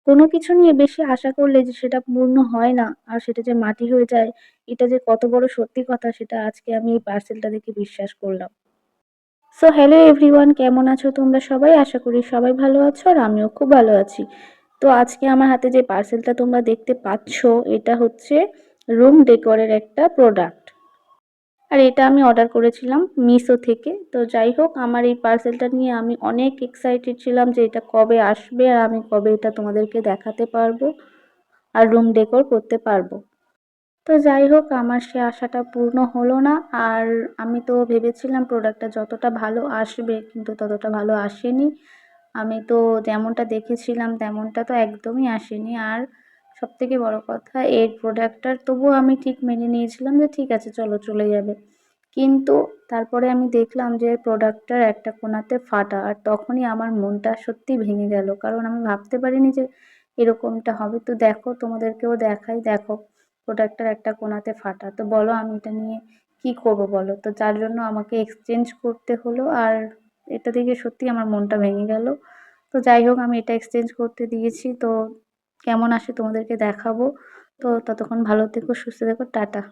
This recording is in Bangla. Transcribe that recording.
কোনো কিছু নিয়ে বেশি আশা করলে যে সেটা পূর্ণ হয় না আর সেটা যে মাটি হয়ে যায়, এটা যে কত বড় সত্যি কথা সেটা আজকে আমি এই পার্সেলটা দেখে বিশ্বাস করলাম। সো হ্যালো এভরিওয়ান, কেমন আছো তোমরা সবাই? আশা করি সবাই ভালো আছো আর আমিও খুব ভালো আছি। তো আজকে আমার হাতে যে পার্সেলটা তোমরা দেখতে পাচ্ছো, এটা হচ্ছে রুম ডেকোরের একটা প্রোডাক্ট। আর এটা আমি অর্ডার করেছিলাম মিশো থেকে। তো যাই হোক, আমার এই পার্সেলটা নিয়ে আমি অনেক এক্সাইটেড ছিলাম যে এটা কবে আসবে আর আমি কবে এটা তোমাদেরকে দেখাতে পারবো আর রুম ডেকোর করতে পারবো। তো যাই হোক, আমার সে আশাটা পূর্ণ হলো না। আর আমি তো ভেবেছিলাম প্রোডাক্টটা যতটা ভালো আসবে, কিন্তু ততটা ভালো আসেনি। আমি তো যেমনটা দেখেছিলাম তেমনটা তো একদমই আসেনি। আর সবথেকে বড় কথা, এর প্রোডাক্টটার তবুও আমি ঠিক মেনে নিয়েছিলাম যে ঠিক আছে চলো চলে যাবে। কিন্তু তারপরে আমি দেখলাম যে প্রোডাক্টটার একটা কোণাতে ফাটা, আর তখনই আমার মনটা সত্যি ভেঙে গেল, কারণ আমি ভাবতে পারিনি যে এরকমটা হবে। তো দেখো, তোমাদেরকেও দেখাই, দেখো প্রোডাক্টটার একটা কোণাতে ফাটা। তো বলো আমি এটা নিয়ে কি করব বলো? তো যার জন্য আমাকে এক্সচেঞ্জ করতে হলো। আর এটা দেখে সত্যি আমার মনটা ভেঙে গেল। তো যাই হোক, আমি এটা এক্সচেঞ্জ করতে দিয়েছি। তো কেমন আসে তোমাদেরকে দেখাবো। তো ততক্ষণ ভালো থেকো, সুস্থ থেকো, টাটা।